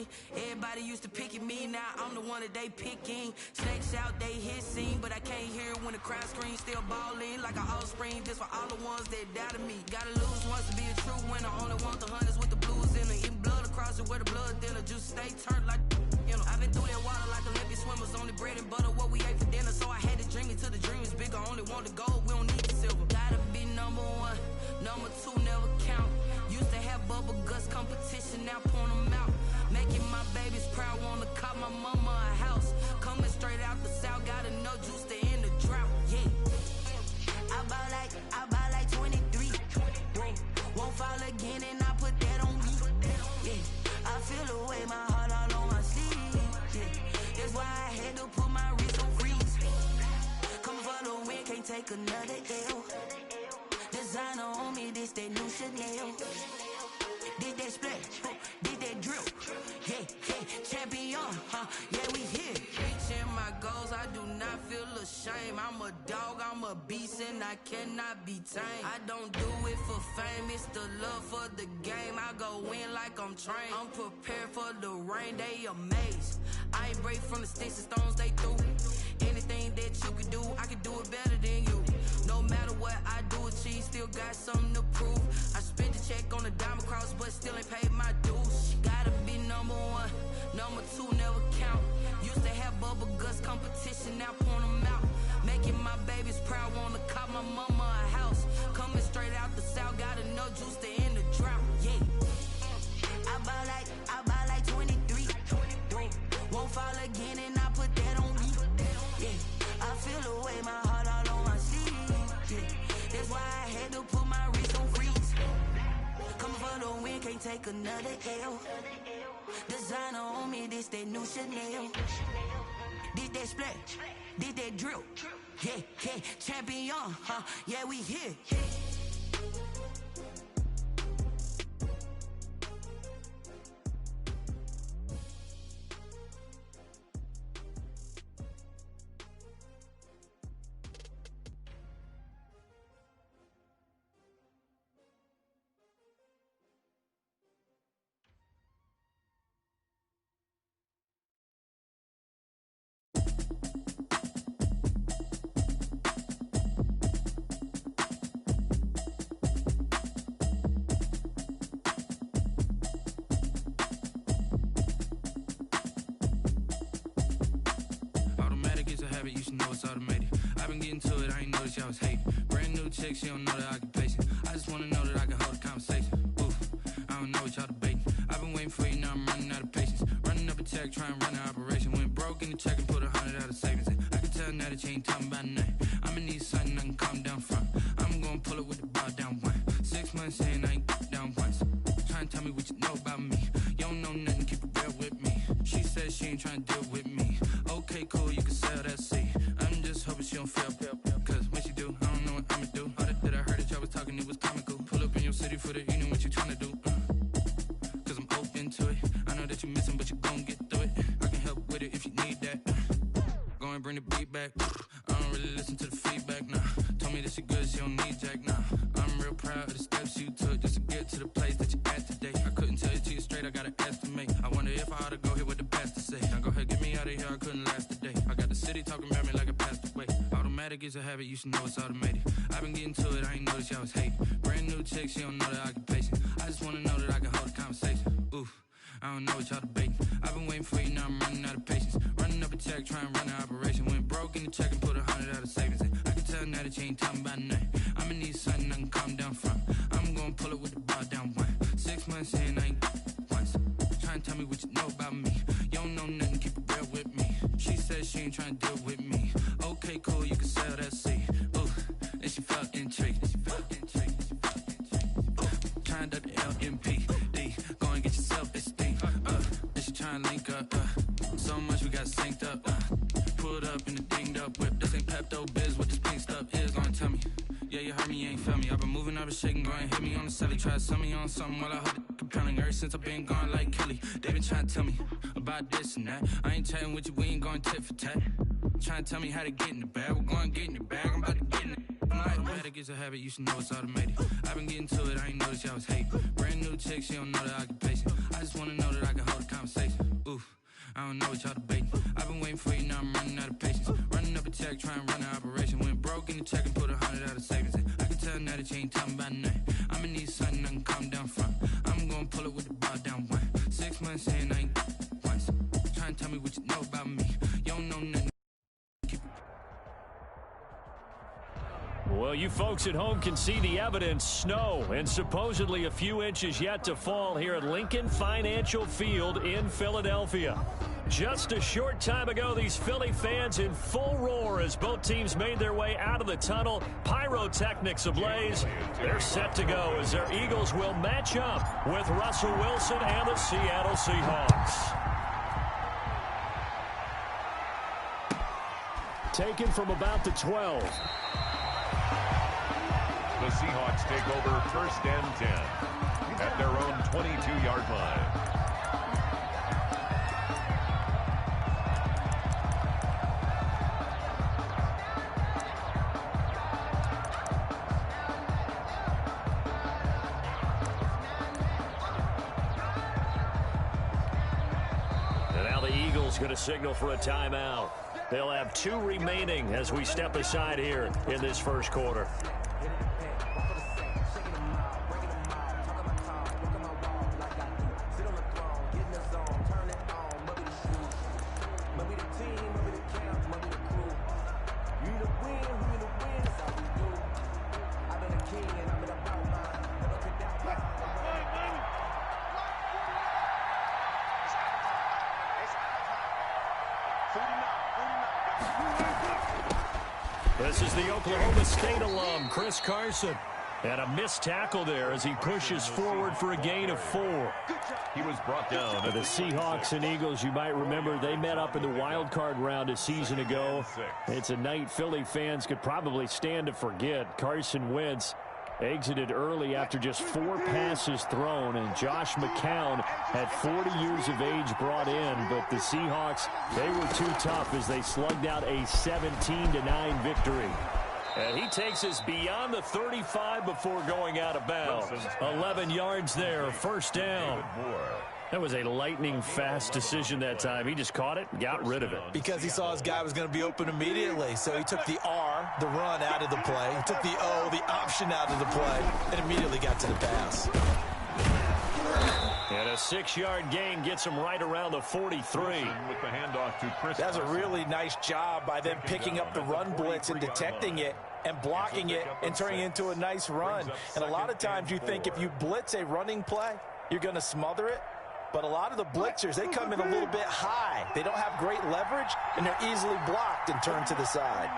calling. Everybody used to pick at me, now I'm the one that they picking. Snakes out, they hissing, but I can't hear it when the crowd screams. Still balling like an offspring, this for all the ones that doubted me. Gotta lose once to be a true winner, only want the hunters with the blues in it. Eating blood across it where the blood thinner, juice stay turned like, you know. I've been through that water like Olympic swimmers, only bread and butter what we ate for dinner. So I had to dream it till the dream is bigger, only want the gold, we don't need the silver. Gotta be number one, number two never count. Used to have bubble guts competition, now point them out. Making my babies proud, wanna cop my mama a house. Coming straight out the south, got enough juice to end the drought, yeah. I buy like 23. Won't fall again and I put that on me, yeah. I feel the way, my heart all on my sleeve, yeah. That's why I had to put my wrist on freeze. Coming for the win, can't take another L. Designer on me, this that new Chanel. Did that splash, did that drill, yeah, champion, yeah, we here. Reaching my goals, I do not feel ashamed. I'm a dog, I'm a beast, and I cannot be tamed. I don't do it for fame, it's the love for the game. I go in like I'm trained. I'm prepared for the rain, they amazed. I ain't break from the sticks and stones they threw. Anything that you can do, I can do it better than you. No matter what I do, achieve, still got something to prove. I spent the check on the diamond cross, but still ain't paid my dues. Gotta be number one, number two never count. Used to have bubble guts competition, now point them out. Making my babies proud, wanna cop my mama a house. Coming straight out the south, got enough juice to end the drought, yeah. I buy like 23. Won't fall again and I put that on me, yeah. I feel the way, my heart all on my sleeve, yeah. That's why I had to put my wrist on freeze. Coming for the win, can't take another L. Designer on me, this that new Chanel. Did that splash, did that drill, yeah, champion, yeah, we here. You should know it's automated. I've been getting to it, I ain't noticed y'all was hating. Brand new chick, she don't know the occupation. I just wanna know that I can hold a conversation. Oof, I don't know what y'all debating. I've been waiting for you, now I'm running out of patience. Running up a check, trying to run an operation. Went broke in the check and put 100 out of savings in. I can tell now that you ain't talking about nothing. I'ma need something I can calm down from. I'm gonna pull it with the bar down one. 6 months in, I ain't down once. Trying to tell me what you know about me. You don't know nothing, keep it real with me. She says she ain't trying to deal with me. Okay, cool, you can sell that seat. I'm just hoping she don't feel, cause when she do, I don't know what I'ma do. All that I heard that y'all was talking, it was comical. Pull up in your city for the evening, what you tryna do? Cause I'm open to it. I know that you're missing, but you gon' get through it. I can help with it if you need that. Go and bring the beat back. I don't really listen to the feedback, nah. Told me that she good, she don't need jack, nah. I'm real proud of the steps you took just to get to the place that you at today. I couldn't tell you to you straight, I gotta estimate. I wonder if I ought to go here with the pastor say. Now go ahead, get me out of here, I couldn't last a day. I got the city talking about me like I passed away. Automatic is a habit, you should know it's automated. I've been getting to it, I ain't noticed y'all was hating. Brand new chick, she don't know the occupation. I just wanna know that I can hold a conversation. Oof, I don't know what y'all debating. I've been waiting for you, now I'm running out of patience. Running up a check, trying to run an operation. Went broke in the check and put 100 out of savings in. I can tell now that you ain't talking about nothing. I'ma need something I can calm down from. I'm gonna pull it with the bar down one. 6 months in, I ain't once. Trying to tell me what you know about me. You don't know nothing, keep it real with me. She says she ain't trying to deal with me. Okay, cool, you can sell that seat. Ooh, and she felt intrigued. Trying to the LMPD. Go and get your self-esteem. And she trying to link up. So much we got synced up. Pulled up in the dinged up whip. This ain't Pepto-Biz, what this pink stuff is. Gonna tell me. Yeah, you heard me, you ain't felt me. I've been moving, I've been shaking, go and hit me on the celly. Try to sell me on something while I hold it compelling. Ever since I've been gone like Kelly, they been trying to tell me about this and that. I ain't chatting with you, we ain't going tit for tat. Trying to tell me how to get in the bag, we're going to get in the bag, I'm about to get in it. Automatic is a habit, you should know it's automated. I've been getting to it, I ain't noticed y'all was hating. Brand new chick, she don't know the occupation. I just wanna know that I can hold a conversation. I don't know what y'all debating. I've been waiting for you, now I'm running out of patience. Running up a check, trying to run an operation. Went broke in the check and put 100 out of savings in. I can tell now that you ain't talking about nothing. I'ma need something I can calm down from. I'm gonna pull it with the bar down one. 6 months in, I ain't once. Trying to tell me what you know about me. You don't know nothing. Well, you folks at home can see the evidence. Snow and supposedly a few inches yet to fall here at Lincoln Financial Field in Philadelphia. Just a short time ago, these Philly fans in full roar as both teams made their way out of the tunnel. Pyrotechnics ablaze. They're set to go as their Eagles will match up with Russell Wilson and the Seattle Seahawks. Taken from about the 12. The Seahawks take over 1st and 10 at their own 22-yard line. And now the Eagles going to signal for a timeout. They'll have 2 remaining as we step aside here in this first quarter. This is the Oklahoma State alum, Chris Carson. And a missed tackle there as he pushes forward for a gain of 4. He was brought down. The Seahawks and Eagles, you might remember, they met up in the wild card round a season ago. It's a night Philly fans could probably stand to forget. Carson Wentz exited early after just 4 passes thrown, and Josh McCown at 40 years of age brought in, but the Seahawks, they were too tough as they slugged out a 17-9 victory. And he takes us beyond the 35 before going out of bounds. 11 yards there, 1st down. That was a lightning-fast decision that time. He just caught it, got rid of it. Because he saw his guy was going to be open immediately. So he took the R, the run, out of the play. He took the O, the option, out of the play, and immediately got to the pass. And a 6-yard gain gets him right around the 43. With the handoff to Chris. That's a really nice job by them picking up the run blitz and detecting it and blocking it and turning it into a nice run. And a lot of times you think if you blitz a running play, you're going to smother it. But a lot of the blitzers, they come in a little bit high. They don't have great leverage, and they're easily blocked and turned to the side.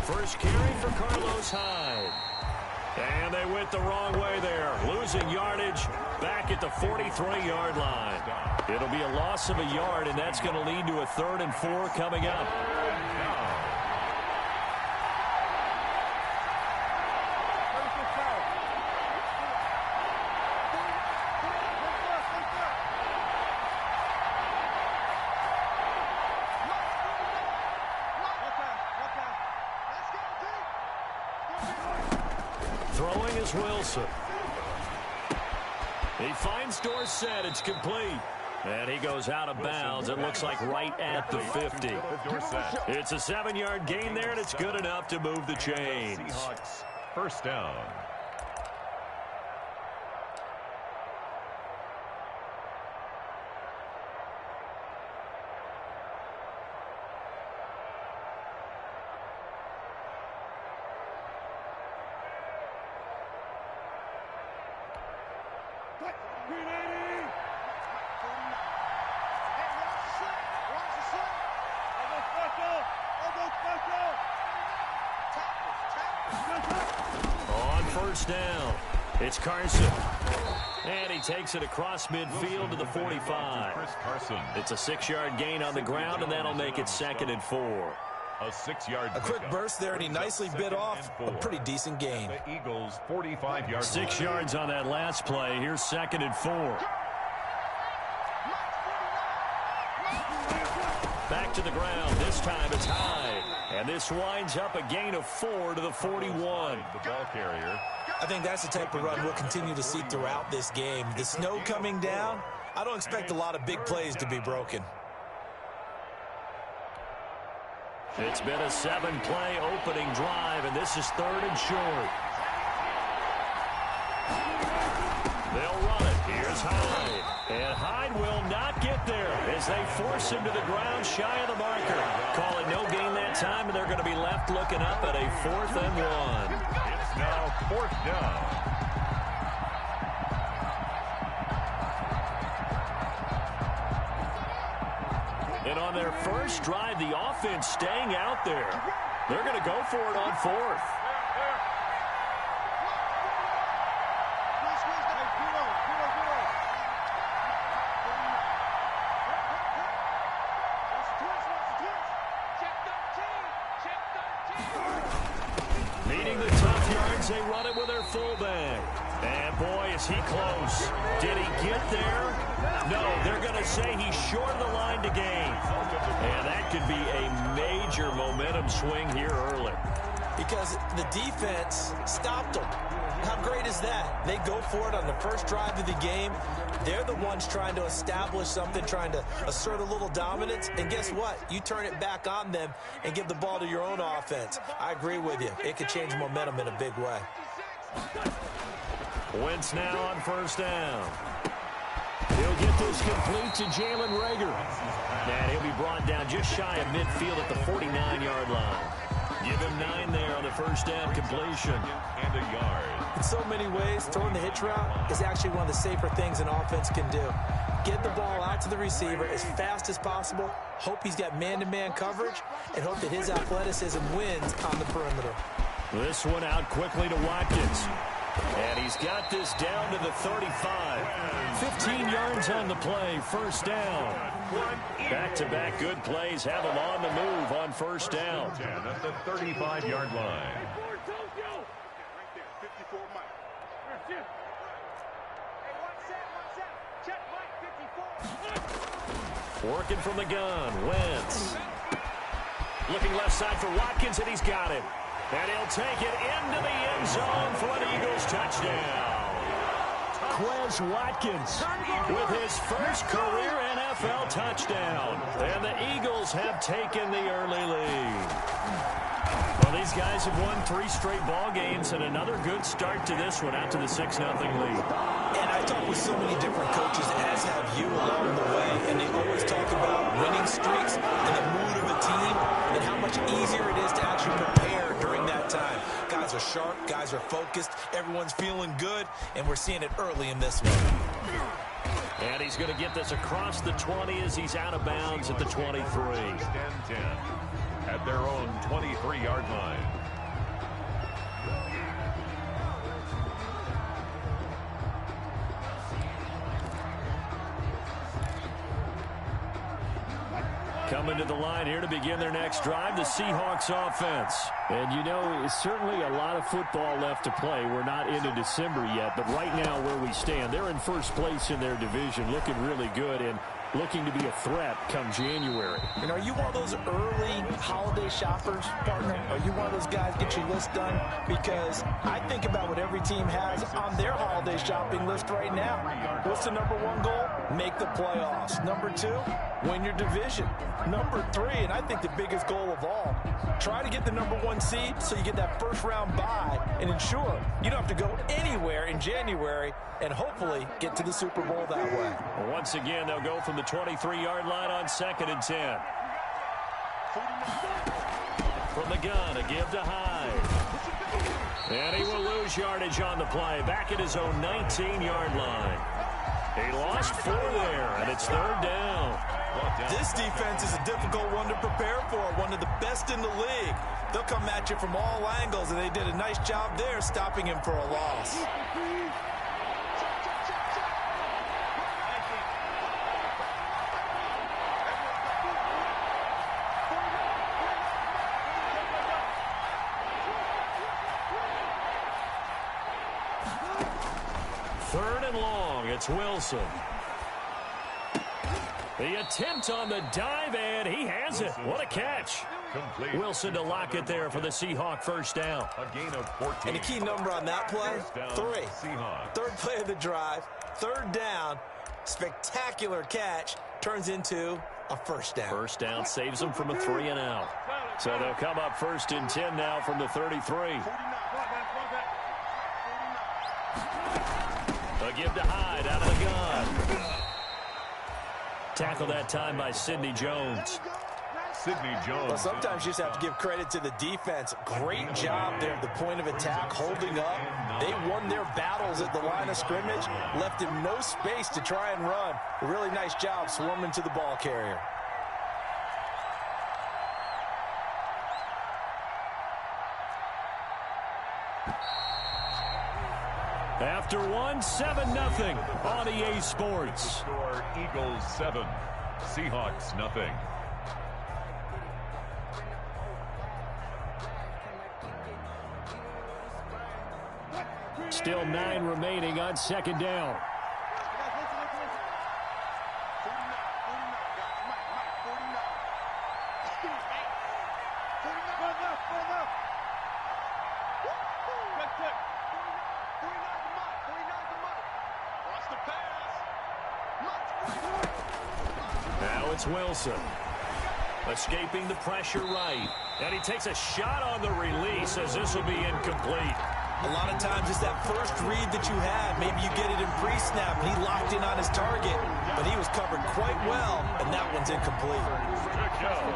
First carry for Carlos Hyde. And they went the wrong way there. Losing yardage back at the 43-yard line. It'll be a loss of a yard, and that's going to lead to a 3rd and 4 coming up. Throwing is Wilson. He finds Dorsett. It's complete. And he goes out of bounds. It looks like right at the 50. It's a 7-yard gain there, and it's good enough to move the chains. Seahawks, 1st down. On 1st down, it's Carson. And he takes it across midfield to the 45. Chris Carson. It's a 6-yard gain on the ground, and that'll make it 2nd and 4. A 6-yard. A quick burst there, and he nicely bit off a pretty decent gain. The Eagles 45 yards. 6 yards on that last play. Here's 2nd and 4. Back to the ground. This time it's Hyde. And this winds up a gain of 4 to the 41. The ball carrier. I think that's the type of run we'll continue to see throughout this game. The snow coming down, I don't expect a lot of big plays to be broken. It's been a 7-play opening drive, and this is 3rd and short. They'll run it. Here's Hyde. And Hyde will not get there as they force him to the ground shy of the marker. Call it no gain that time, and they're going to be left looking up at a 4th and 1. It's now 4th down. And on their first drive, the offense staying out there. They're going to go for it on 4th. Needing the tough yards, they run it with their fullback. And boy, is he close. Did he get there? No, they're going to say he's short of the line to gain. And that could be a major momentum swing here early. Because the defense stopped them. How great is that? They go for it on the first drive of the game. They're the ones trying to establish something, trying to assert a little dominance. And guess what? You turn it back on them and give the ball to your own offense. I agree with you. It could change momentum in a big way. Wentz now on 1st down. He'll get this complete to Jalen Reagor. And he'll be brought down just shy of midfield at the 49-yard line. Give him 9 there on the 1st down completion. And a yard. In so many ways, throwing the hitch route is actually one of the safer things an offense can do. Get the ball out to the receiver as fast as possible, hope he's got man-to-man coverage, and hope that his athleticism wins on the perimeter. This one out quickly to Watkins. And he's got this down to the 35. 15 yards on the play, 1st down. Back-to-back good plays have him on the move on 1st down. At the 35-yard line. Working from the gun, Wentz. Looking left side for Watkins, and he's got it. And he'll take it into the end zone for an Eagles touchdown. Quez Watkins with his first career NFL touchdown. And the Eagles have taken the early lead. Well, these guys have won 3 straight ball games and another good start to this one out to the 6-0 lead. And I talk with so many different coaches, as have you, along the way, and they always talk about winning streaks and the mood of a team and how much easier it is to actually prepare during that time. Guys are sharp, guys are focused, everyone's feeling good, and we're seeing it early in this one. And he's going to get this across the 20 as he's out of bounds at the 23. 10 at their own 23-yard line. Coming to the line here to begin their next drive, the Seahawks offense. And you know, certainly a lot of football left to play. We're not into December yet, but right now where we stand, they're in first place in their division, looking really good and looking to be a threat come January. And are you one of those early holiday shoppers, partner? Are you one of those guys get your list done? Because I think about what every team has on their holiday shopping list right now. What's the #1 goal? Make the playoffs. #2, win your division. #3, and I think the biggest goal of all, try to get the #1 seed so you get that first-round bye and ensure you don't have to go anywhere in January and hopefully get to the Super Bowl that way. Once again, they'll go from the 23-yard line on 2nd and 10. From the gun, a give to Hyde. And he will lose yardage on the play, back at his own 19-yard line. He lost 4 there, and it's 3rd down. This defense is a difficult one to prepare for, one of the best in the league. They'll come at you from all angles, and they did a nice job there stopping him for a loss. Third and long, it's Wilson. The attempt on the dive, and he has it. What a catch. Complete. Wilson to lock it there for the Seahawk first down. A gain of 14. And the key number on that play, 3. Seahawks. Third play of the drive, third down, spectacular catch, turns into a first down. First down saves them from a 3 and out. So they'll come up first and 10 now from the 33. A give to Hyde out of the gun. Tackled that time by Sidney Jones. Sidney Jones. Well, sometimes you just have to give credit to the defense. Great job there at the point of attack, holding up. They won their battles at the line of scrimmage, left him no space to try and run. A really nice job swarming to the ball carrier. After one, 7-0 on EA Sports. Score Eagles 7, Seahawks nothing. Still 9 remaining on second down. Now it's Wilson. Escaping the pressure right. And he takes a shot on the release as this will be incomplete. A lot of times it's that first read that you have. Maybe you get it in pre-snap, and he locked in on his target. But he was covered quite well, and that one's incomplete. Good job.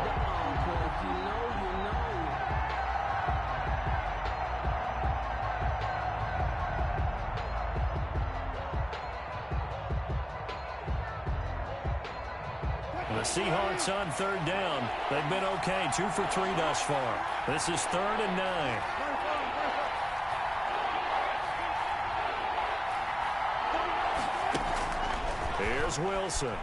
The Seahawks on third down. They've been okay, 2 for 3 thus far. This is 3rd and 9. Here's Wilson.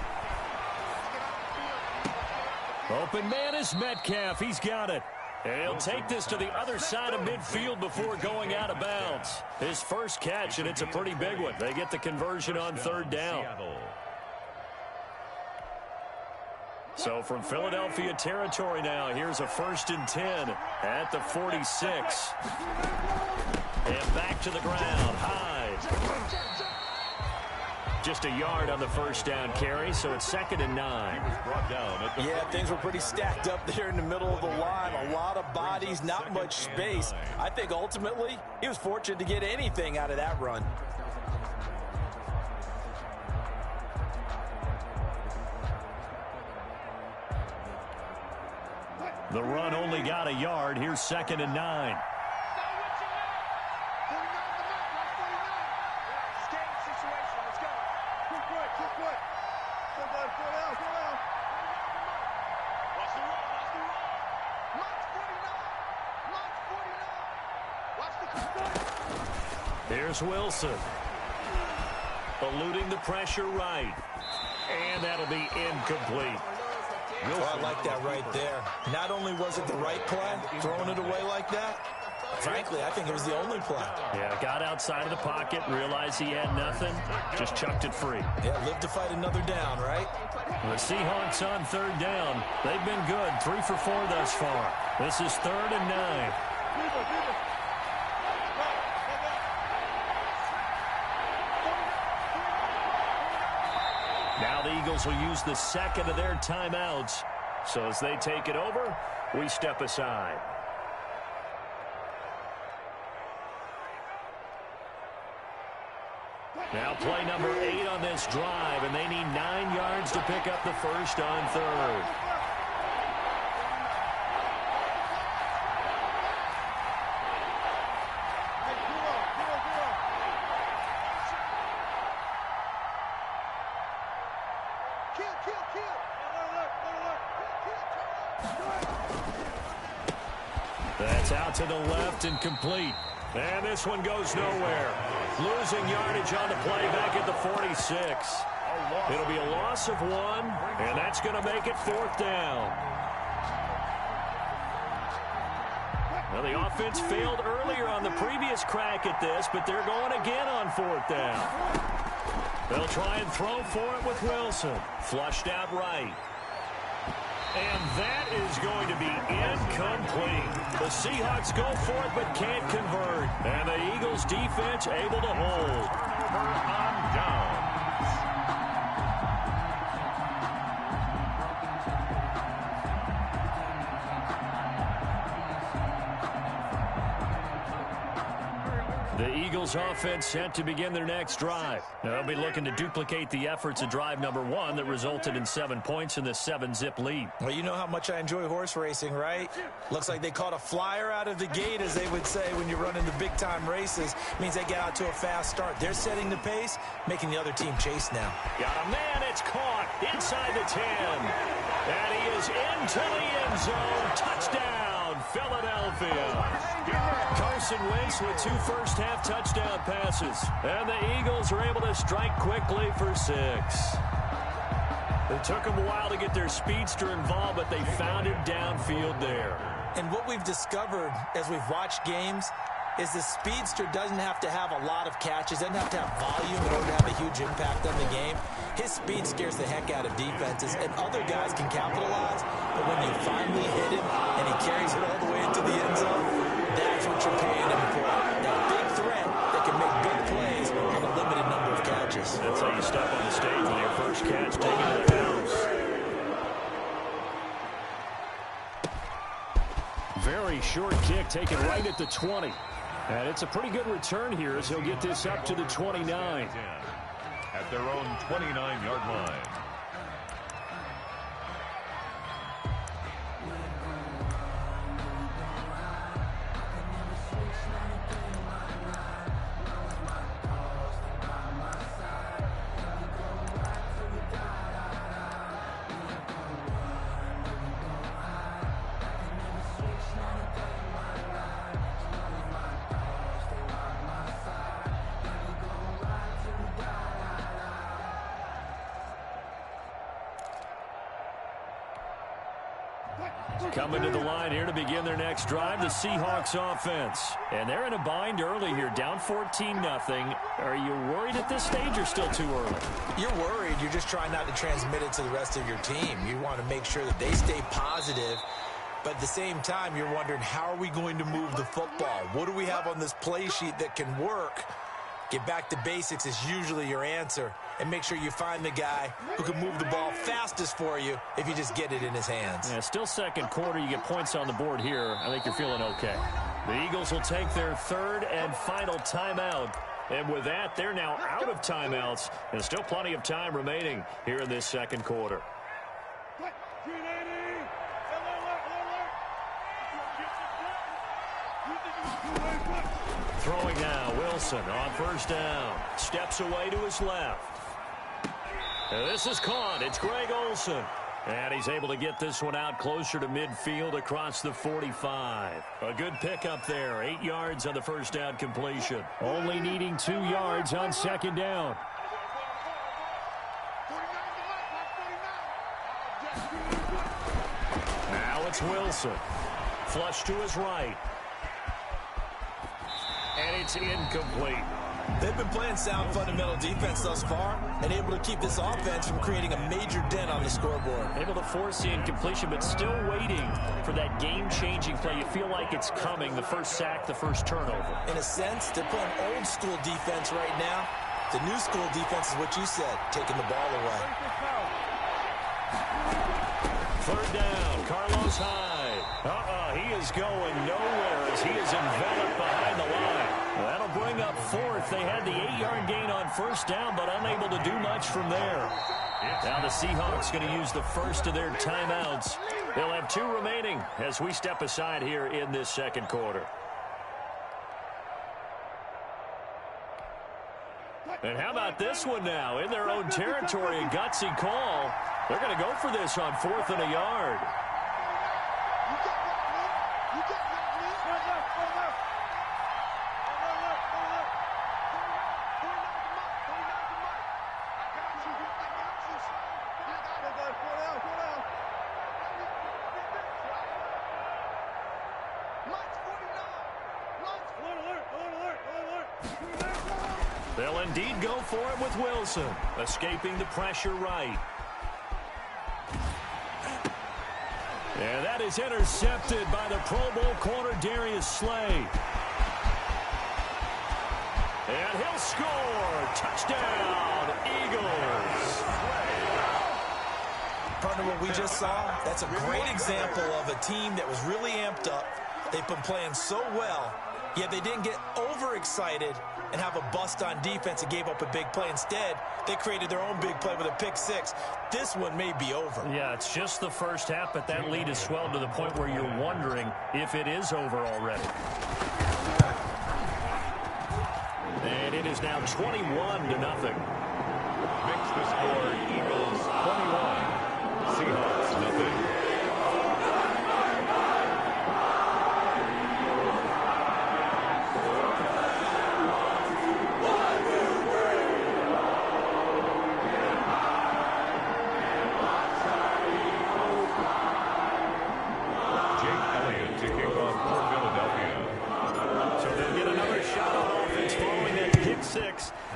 Open man is Metcalf. He's got it. And he'll take this to the other side of midfield before going out of bounds. His first catch, and it's a pretty big one. They get the conversion on third down. So from Philadelphia territory now, here's a 1st and 10 at the 46. And back to the ground. Hyde. Just a yard on the first down carry, so it's 2nd and 9. Yeah, things were pretty stacked up there in the middle of the line. A lot of bodies, not much space. I think ultimately he was fortunate to get anything out of that run. The run only got a yard. Here's 2nd and 9. Here's Wilson. Eluding the pressure right. And that'll be incomplete. Oh, I like that right there. Not only was it the right play, throwing it away like that, frankly, I think it was the only play. Yeah, got outside of the pocket, realized he had nothing, just chucked it free. Yeah, live to fight another down, right? The Seahawks on third down. They've been good, 3 for 4 thus far. This is 3rd and 9. Now the Eagles will use the 2nd of their timeouts. So as they take it over, we step aside. Now play number 8 on this drive, and they need 9 yards to pick up the first on third. That's out to the left and complete. And this one goes nowhere. Losing yardage on the play back at the 46. It'll be a loss of 1, and that's going to make it 4th down. Well, the offense failed earlier on the previous crack at this, but they're going again on 4th down. They'll try and throw for it with Wilson. Flushed out right. And that is going to be incomplete. The Seahawks go for it but can't convert. And the Eagles defense able to hold. Turnover on downs. The Eagles offense set to begin their next drive. They'll be looking to duplicate the efforts of drive number 1 that resulted in 7 points in the 7-zip lead. Well, you know how much I enjoy horse racing, right? Looks like they caught a flyer out of the gate, as they would say when you're running the big-time races. Means they get out to a fast start. They're setting the pace, making the other team chase now. Got a man, it's caught inside the 10. And he is into the end zone. Touchdown, Philadelphia. Carson Wentz with 2 first-half touchdown passes. And the Eagles are able to strike quickly for 6. It took them a while to get their speedster involved, but they found him downfield there. And what we've discovered as we've watched games is the speedster doesn't have to have a lot of catches, doesn't have to have volume in order to have a huge impact on the game. His speed scares the heck out of defenses, and other guys can capitalize. But when you finally hit him and he carries it all the way into the end zone, that's what you're paying him for. That big threat that can make big plays on a limited number of catches. That's how you step on the stage with your first catch taken to the house. Very short kick taken right at the 20. And it's a pretty good return here as he'll get this up to the 29. At their own 29-yard line. Coming to the line here to begin their next drive, the Seahawks offense. And they're in a bind early here, down 14-0. Are you worried at this stage or still too early? You're worried. You're just trying not to transmit it to the rest of your team. You want to make sure that they stay positive. But at the same time, you're wondering, how are we going to move the football? What do we have on this play sheet that can work? Get back to basics is usually your answer. And make sure you find the guy who can move the ball fastest for you if you just get it in his hands. Yeah, still second quarter. You get points on the board here. I think you're feeling okay. The Eagles will take their 3rd and final timeout. And with that, they're now out of timeouts. And still plenty of time remaining here in this second quarter. Throwing now, Wilson on first down. Steps away to his left. And this is caught. It's Greg Olsen. And he's able to get this one out closer to midfield across the 45. A good pickup there. 8 yards on the first down completion. Only needing 2 yards on second down. Now it's Wilson. Flush to his right. And it's incomplete. They've been playing sound fundamental defense thus far and able to keep this offense from creating a major dent on the scoreboard. Able to force the incompletion, but still waiting for that game-changing play. You feel like it's coming, the first sack, the first turnover. In a sense, they're playing old-school defense right now. The new school defense is what you said, taking the ball away. 3rd down, Carlos Hyde. He is going nowhere as he is enveloped behind the line. That'll bring up 4th. They had the 8-yard gain on first down, but unable to do much from there. Now the Seahawks going to use the first of their timeouts. They'll have 2 remaining as we step aside here in this second quarter. And how about this one now? In their own territory, a gutsy call. They're going to go for this on 4th and a yard. They'll indeed go for it with Wilson, escaping the pressure right. And that is intercepted by the Pro Bowl corner, Darius Slay. And he'll score. Touchdown, Eagles. Partner, what we just saw, that's a great example of a team that was really amped up. They've been playing so well, yet they didn't get overexcited and have a bust on defense and gave up a big play. Instead, they created their own big play with a pick six. This one may be over. Yeah, it's just the first half, but that lead has swelled to the point where you're wondering if it is over already. And it is now 21-0. Makes the score Eagles 21, Seahawks nothing.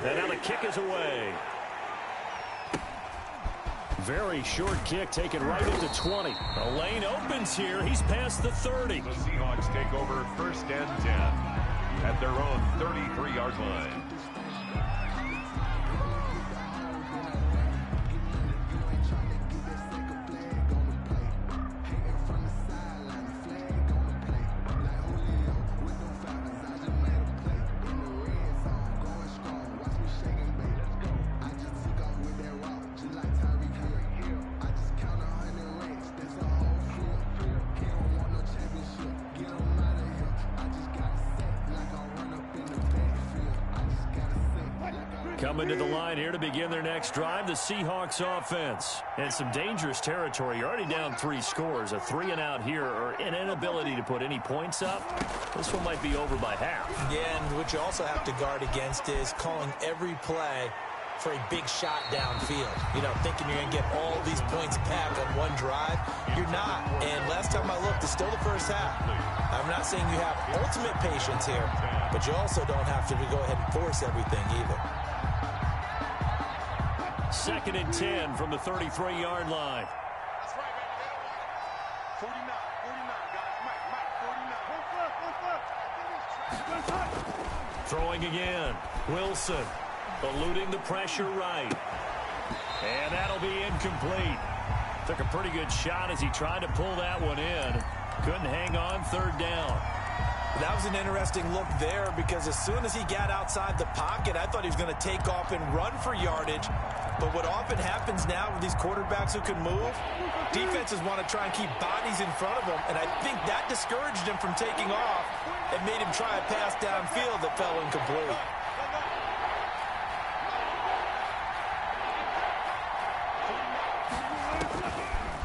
And now the kick is away. Very short kick taken right at the 20. The lane opens here. He's past the 30. The Seahawks take over 1st and 10 at their own 33-yard line. Coming to the line here to begin their next drive, the Seahawks offense. And some dangerous territory. You're already down 3 scores. A 3-and-out here, or an inability to put any points up. This one might be over by half. Yeah, and what you also have to guard against is calling every play for a big shot downfield. You know, thinking you're going to get all these points back on one drive. You're not. And last time I looked, it's still the first half. I'm not saying you have ultimate patience here, but you also don't have to go ahead and force everything either. 2nd and 10 from the 33-yard line. That's right, baby. 49, guys. Mike, 49. Throwing again. Wilson eluding the pressure right. And that'll be incomplete. Took a pretty good shot as he tried to pull that one in. Couldn't hang on. 3rd down. That was an interesting look there because as soon as he got outside the pocket, I thought he was going to take off and run for yardage. But what often happens now with these quarterbacks who can move, defenses want to try and keep bodies in front of them, and I think that discouraged him from taking off and made him try a pass downfield that fell incomplete.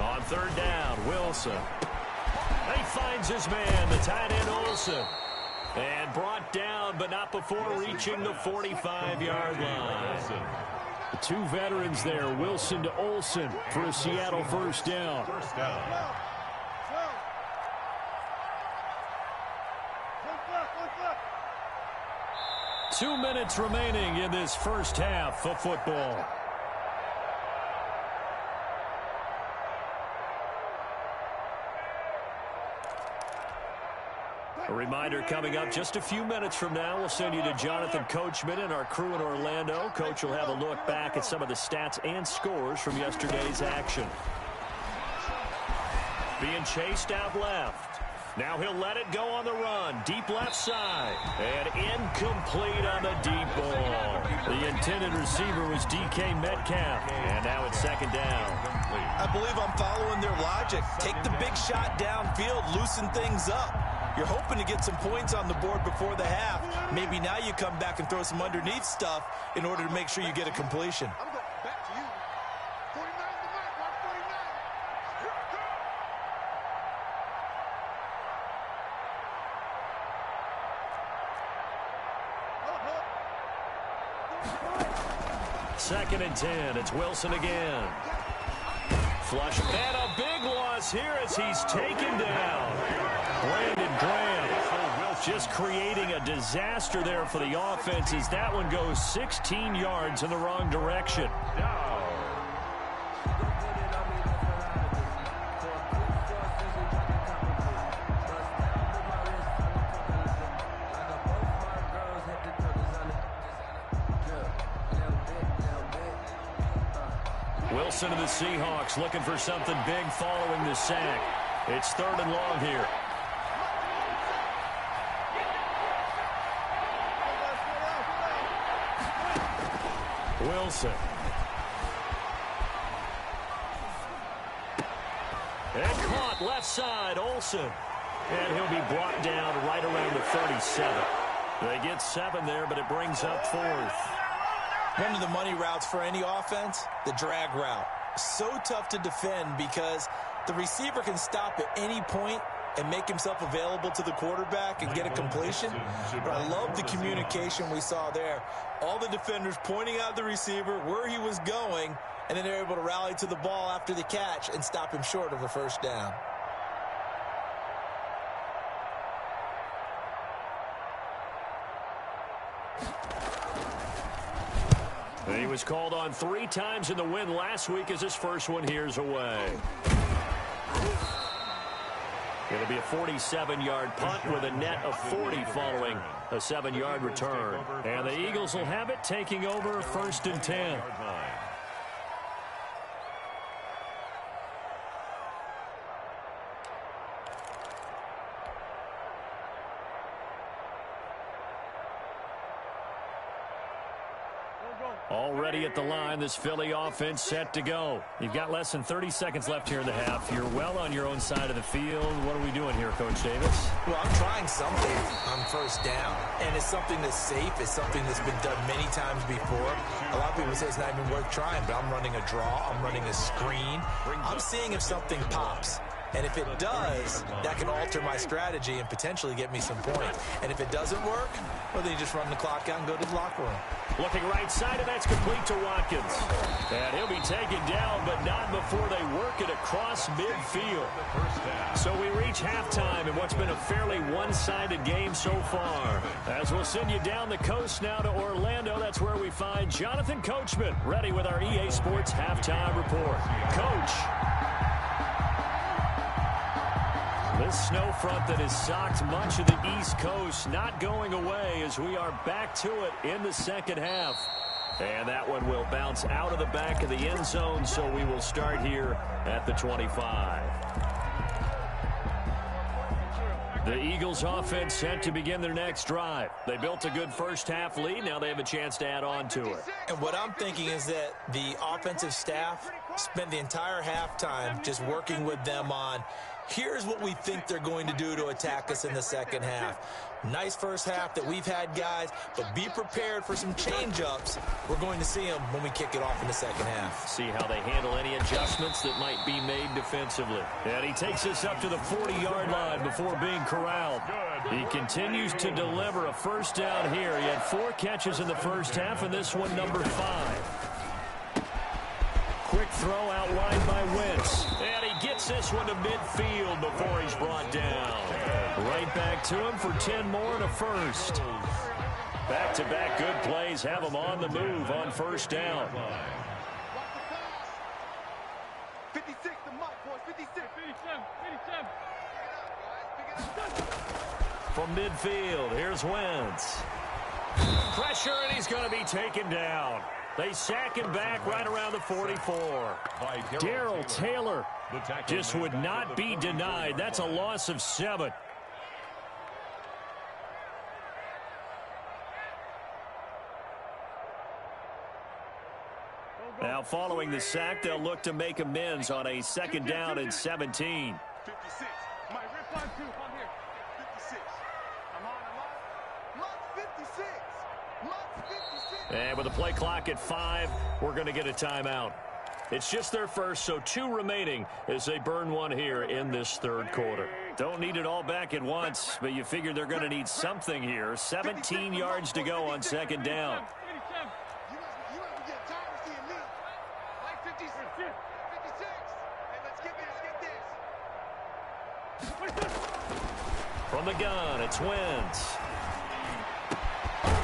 On 3rd down, Wilson. He finds his man, the tight end Olsen. And brought down, but not before reaching the 45-yard line. The 2 veterans there, Wilson to Olsen for a Seattle 1st down. 1st down. 2 minutes remaining in this first half of football. A reminder coming up just a few minutes from now, we'll send you to Jonathan Coachman and our crew in Orlando. Coach will have a look back at some of the stats and scores from yesterday's action. Being chased out left. Now he'll let it go on the run. Deep left side. And incomplete on the deep ball. The intended receiver was DK Metcalf. And now it's 2nd down. I believe I'm following their logic. Take the big shot downfield, loosen things up. You're hoping to get some points on the board before the half. Maybe now you come back and throw some underneath stuff in order to make sure you get a completion. I'm going back to you. 49 to Mike, 49. 2nd and 10. It's Wilson again. Flush. And a big loss here as he's taken down. Brandon Graham just creating a disaster there for the offense as that one goes 16 yards in the wrong direction. Wilson of the Seahawks looking for something big following the sack. It's 3rd and long here. Wilson. And caught left side, Olsen. And he'll be brought down right around the 37. They get 7 there, but it brings up 4th. One of the money routes for any offense, the drag route. So tough to defend because the receiver can stop at any point and make himself available to the quarterback and get a completion. But I love the communication we saw there. All the defenders pointing out the receiver, where he was going, and then they're able to rally to the ball after the catch and stop him short of a first down. He was called on 3 times in the win last week as his first one here's away. It'll be a 47-yard punt with a net of 40 following a 7-yard return. And the Eagles will have it taking over 1st and 10. Already at the line, this Philly offense set to go. You've got less than 30 seconds left here in the half. You're well on your own side of the field. What are we doing here, Coach Davis? Well, I'm trying something on first down, and it's something that's safe. It's something that's been done many times before. A lot of people say it's not even worth trying, but I'm running a draw. I'm running a screen. I'm seeing if something pops. And if it does, that can alter my strategy and potentially get me some points. And if it doesn't work, well, then you just run the clock out and go to the locker room. Looking right side, and that's complete to Watkins. And he'll be taken down, but not before they work it across midfield. So we reach halftime in what's been a fairly one-sided game so far. As we'll send you down the coast now to Orlando, that's where we find Jonathan Coachman, ready with our EA Sports Halftime Report. Coach. This snow front that has socked much of the East Coast not going away as we are back to it in the second half. And that one will bounce out of the back of the end zone, so we will start here at the 25. The Eagles offense set to begin their next drive. They built a good first half lead. Now they have a chance to add on to it. And what I'm thinking is that the offensive staff spent the entire halftime just working with them on, here's what we think they're going to do to attack us in the second half. Nice first half that we've had, guys, but be prepared for some change-ups. We're going to see them when we kick it off in the second half. See how they handle any adjustments that might be made defensively. And he takes us up to the 40-yard line before being corralled. He continues to deliver a first down here. He had 4 catches in the first half, and this one number 5. Quick throw out wide by Wentz. And he gets this one to midfield before he's brought down. Right back to him for 10 more and a first. Back-to-back good plays have him on the move on first down. 56, the mark, boys. 56. 57. From midfield, here's Wentz. Pressure, and he's going to be taken down. They sack him back right around the 44. Darrell Taylor just would not be denied. That's a loss of 7. Now following the sack, they'll look to make amends on a second down and 17. 56. My rip on 2. Come here. 56. I'm on. Look, 56. Look, 56. And with the play clock at 5, we're going to get a timeout. It's just their first, so 2 remaining as they burn one here in this third quarter. Don't need it all back at once, but you figure they're going to need something here. 17 yards to go on second down. From the gun, it's Wentz.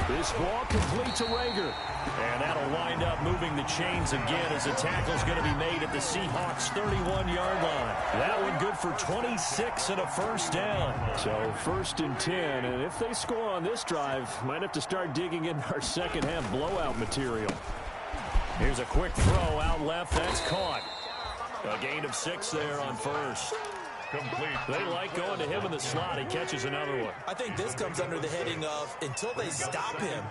This ball complete to Rager. And that'll wind up moving the chains again as the tackle's going to be made at the Seahawks' 31-yard line. That one good for 26 and a first down. So 1st and 10, and if they score on this drive, might have to start digging in our second half blowout material. Here's a quick throw out left. That's caught. A gain of 6 there on first. Complete. They like going to him in the slot. He catches another one. I think this comes under the heading of until they stop him,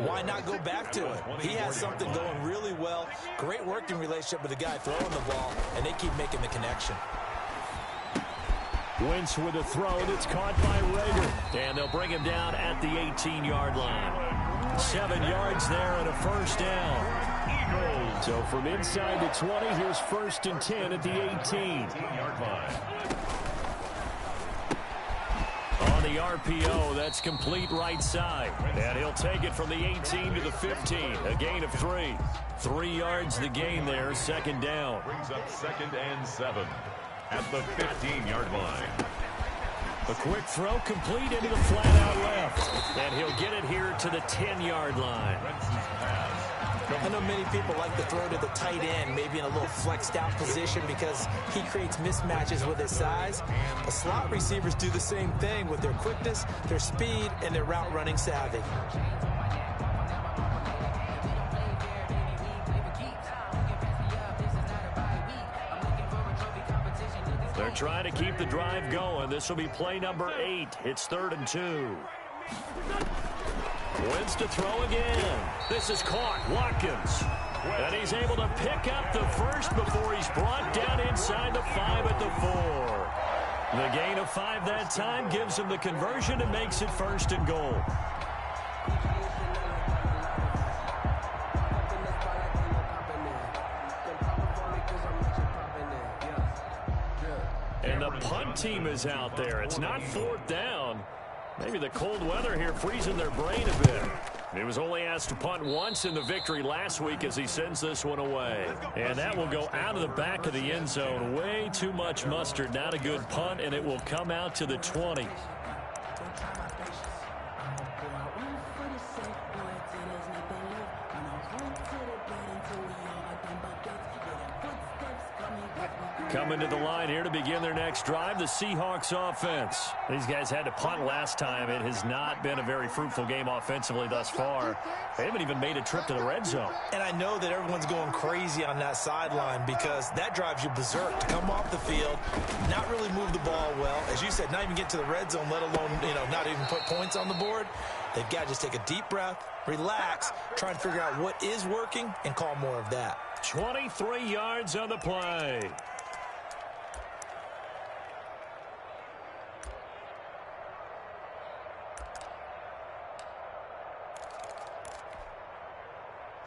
why not go back to it? He has something going really well. Great working relationship with the guy throwing the ball, and they keep making the connection. Wentz with a throw that's caught by Rager. And they'll bring him down at the 18-yard line. 7 yards there and a first down. So from inside the 20, here's 1st and 10 at the 18-yard line. On the RPO, that's complete right side. And he'll take it from the 18 to the 15. A gain of 3. 3 yards the gain there, 2nd down. Brings up 2nd and 7 at the 15-yard line. A quick throw complete into the flat out left. And he'll get it here to the 10-yard line. I know many people like to throw to the tight end, maybe in a little flexed out position because he creates mismatches with his size. The slot receivers do the same thing with their quickness, their speed, and their route running savvy. They're trying to keep the drive going. This will be play number 8. It's 3rd and 2. Wins to throw again. This is caught. Watkins. And he's able to pick up the first before he's brought down inside the 5 at the 4. The gain of 5 that time gives him the conversion and makes it 1st and goal. And the punt team is out there. It's not 4th down. Maybe the cold weather here freezing their brain a bit. He was only asked to punt once in the victory last week as he sends this one away. And that will go out of the back of the end zone. Way too much mustard. Not a good punt, and it will come out to the 20. Coming to the line here to begin their next drive, the Seahawks offense. These guys had to punt last time. It has not been a very fruitful game offensively thus far. They haven't even made a trip to the red zone. And I know that everyone's going crazy on that sideline because that drives you berserk to come off the field, not really move the ball well. As you said, not even get to the red zone, let alone, not even put points on the board. They've got to just take a deep breath, relax, try and figure out what is working, and call more of that. 23 yards on the play.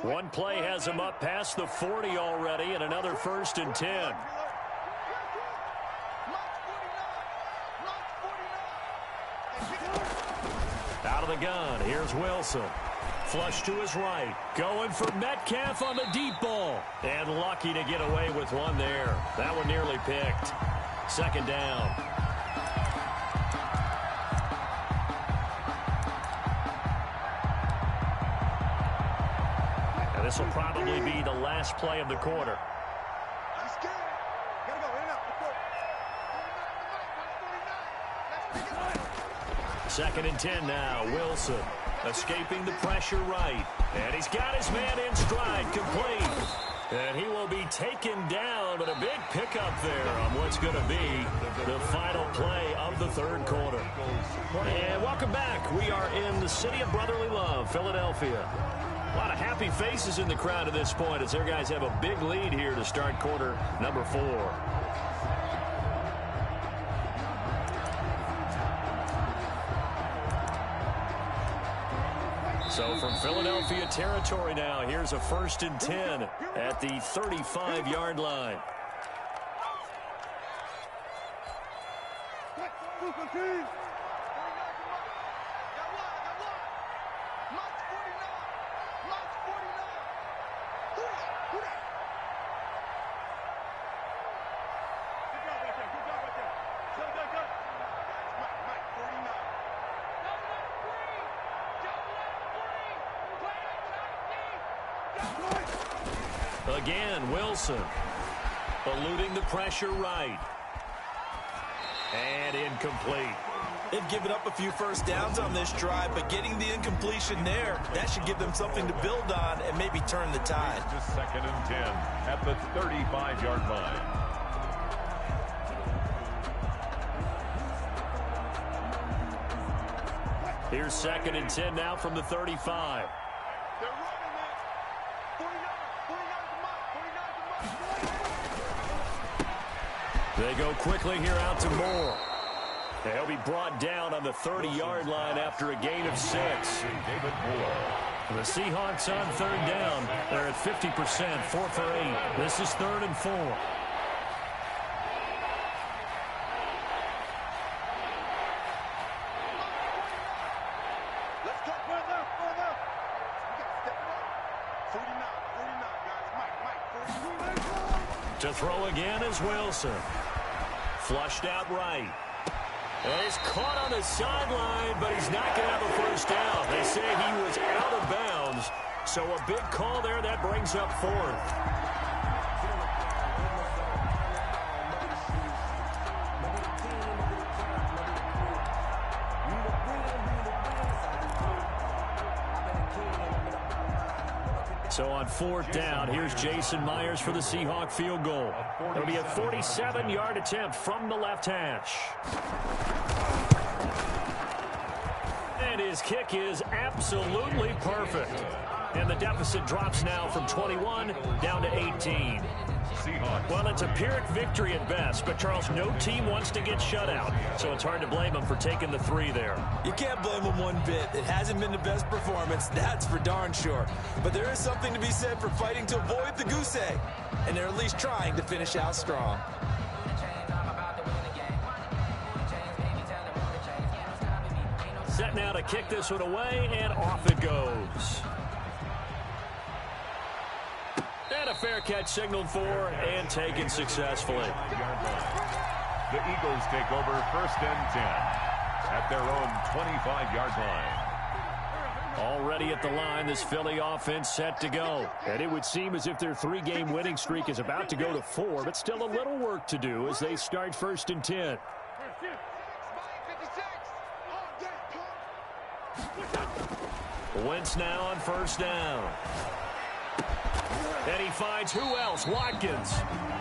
One play has him up past the 40 already, and another 1st and 10. Out of the gun, here's Wilson. Flush to his right. Going for Metcalf on the deep ball. And lucky to get away with one there. That one nearly picked. 2nd down. This will probably be the last play of the quarter. 2nd and 10 now. Wilson escaping the pressure right. And he's got his man in stride, complete. And he will be taken down, but a big pickup there on what's going to be the final play of the 3rd quarter. And welcome back. We are in the city of brotherly love, Philadelphia. A lot of happy faces in the crowd at this point as their guys have a big lead here to start quarter number 4. So from Philadelphia territory now, here's a 1st and 10 at the 35-yard line. Again, Wilson eluding the pressure right. And incomplete. They've given up a few first downs on this drive, but getting the incompletion there, that should give them something to build on and maybe turn the tide. Just 2nd and 10 at the 35-yard line. Here's 2nd and 10 now from the 35. They're running it. 49 They go quickly here out to Moore. He'll be brought down on the 30-yard line after a gain of 6. David Moore. The Seahawks on 3rd down. They're at 50%, 4 for 8. This is 3rd and 4. Let's go. Further. We got to step it up. 49, guys. Mike. To throw again is Wilson. Flushed out right. And he's caught on the sideline, but he's not going to have a first down. They say he was out of bounds, so a big call there. That brings up 4th. So on 4th down, here's Jason Myers for the Seahawk field goal. It'll be a 47-yard attempt from the left hash. And his kick is absolutely perfect. And the deficit drops now from 21 down to 18. Well, it's a Pyrrhic victory at best, but Charles, no team wants to get shut out, so it's hard to blame them for taking the 3 there. You can't blame them one bit. It hasn't been the best performance, that's for darn sure. But there is something to be said for fighting to avoid the goose egg, and they're at least trying to finish out strong. Set now to kick this one away, and off it goes. And a fair catch signaled for and taken successfully. The Eagles take over 1st and 10 at their own 25-yard line. Already at the line, this Philly offense set to go. And it would seem as if their 3-game winning streak is about to go to 4, but still a little work to do as they start 1st and 10. Wentz now on 1st down. And he finds who else? Watkins.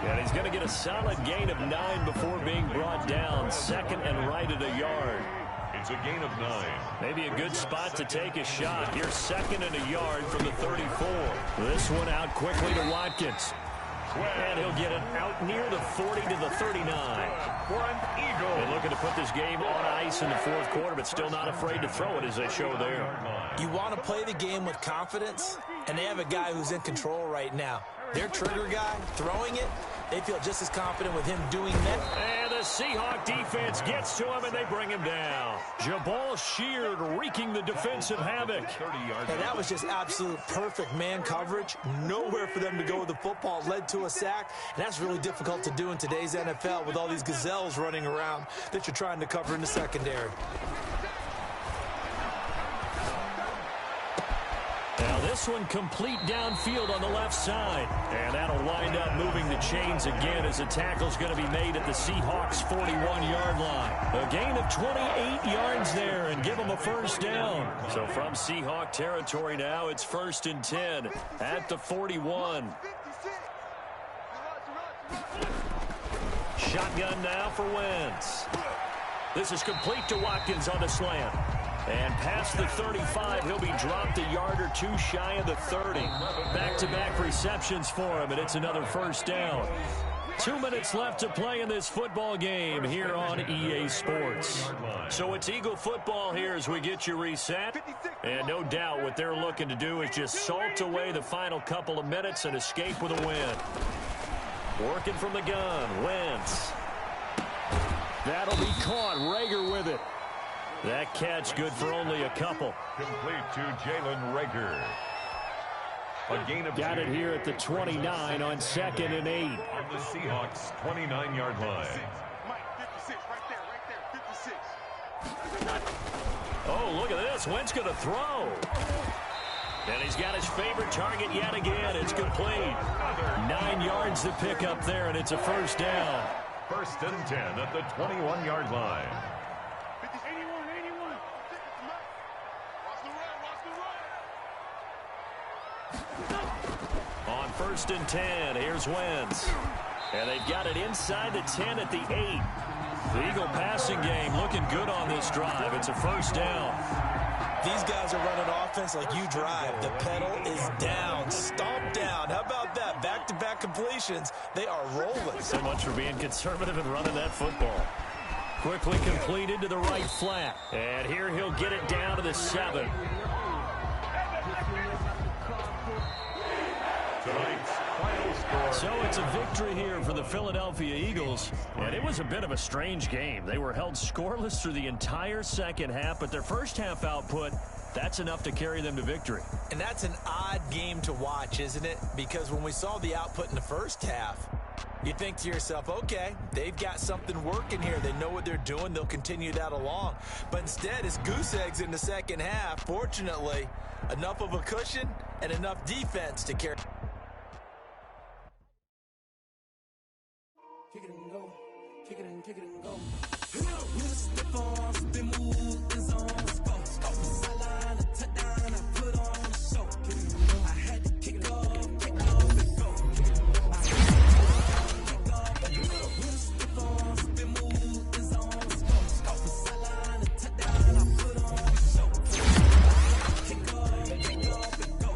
And he's going to get a solid gain of 9 before being brought down. 2nd and right at a yard. It's a gain of 9. Maybe a good spot to take a shot. Here's 2nd and a yard from the 34. This one out quickly to Watkins. And he'll get it out near the 40 to the 39. For an Eagle. They're looking to put this game on ice in the 4th quarter, but still not afraid to throw it as they show there. You want to play the game with confidence, and they have a guy who's in control right now. Their trigger guy, throwing it, they feel just as confident with him doing that. And the Seahawk defense gets to him, and they bring him down. Jabal Sheard wreaking the defensive havoc. And that was just absolute perfect man coverage. Nowhere for them to go with the football. Led to a sack, and that's really difficult to do in today's NFL with all these gazelles running around that you're trying to cover in the secondary. Now this one complete downfield on the left side. And that'll wind up moving the chains again as the tackle's going to be made at the Seahawks' 41-yard line. A gain of 28 yards there and give them a first down. So from Seahawk territory now, it's 1st and 10 at the 41. Shotgun now for Wentz. This is complete to Watkins on the slant. And past the 35, he'll be dropped a yard or 2 shy of the 30. Back-to-back receptions for him, and it's another first down. 2 minutes left to play in this football game here on EA Sports. So it's Eagle football here as we get you reset. And no doubt what they're looking to do is just salt away the final couple of minutes and escape with a win. Working from the gun, Wentz. That'll be caught. Rager with it. That catch good for only a couple. Complete to Jalen Rager. A gain of 2. Got it here at the 29 on 2nd and 8. On the Seahawks' 29-yard line. Mike, 56, right there, 56. Oh, look at this. Wentz going to throw. And he's got his favorite target yet again. It's complete. 9 yards to pick up there, and it's a first down. 1st and 10 at the 21-yard line. On 1st and 10, here's Wentz. And they've got it inside the 10 at the 8. The Eagle passing game looking good on this drive. It's a first down. These guys are running offense like you drive. The pedal is down, stomped down. How about that? Back-to-back completions. They are rolling. So much for being conservative and running that football. Quickly completed to the right flat. And here he'll get it down to the 7. So it's a victory here for the Philadelphia Eagles. And it was a bit of a strange game. They were held scoreless through the entire second half, but their first half output, that's enough to carry them to victory. And that's an odd game to watch, isn't it? Because when we saw the output in the first half, you think to yourself, okay, they've got something working here. They know what they're doing. They'll continue that along. But instead, it's goose eggs in the second half. Fortunately, enough of a cushion and enough defense to carry. Kick it and go. Kick it and go. With a stiff arm, spin move, and zone. Off the sideline, a touchdown, I put on a show. I had to kick off and go. I had to kick off and go. With a stiff arm, spin move, and zone. Off the sideline, a touchdown, I put on a show. Kick off and go.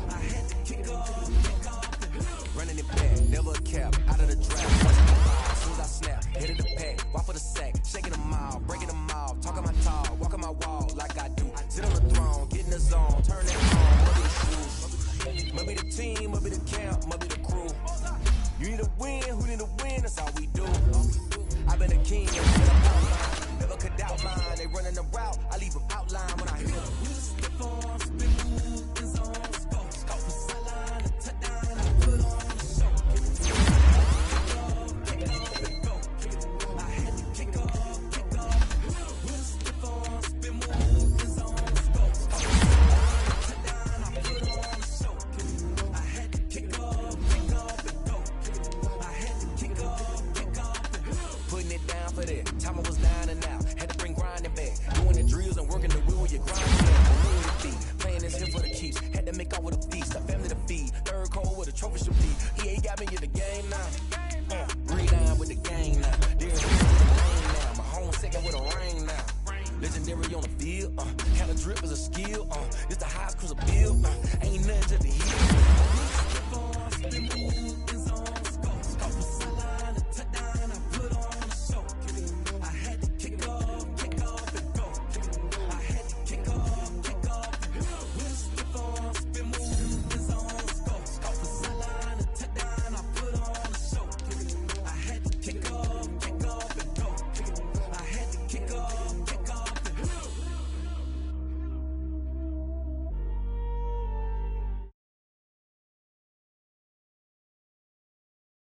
I had to kick off and go. Running it back, never cap, out of the draft. Hit it the pack, walk for the sack, shaking them out, breaking them out, talking my talk, walking my wall like I do. Sit on the throne, get in the zone, turn it on, maybe the shoes. Maybe the team, maybe the camp, maybe the crew. You need a win, who need a win, that's all we do. I've been a king, never could doubt mine, they running the route.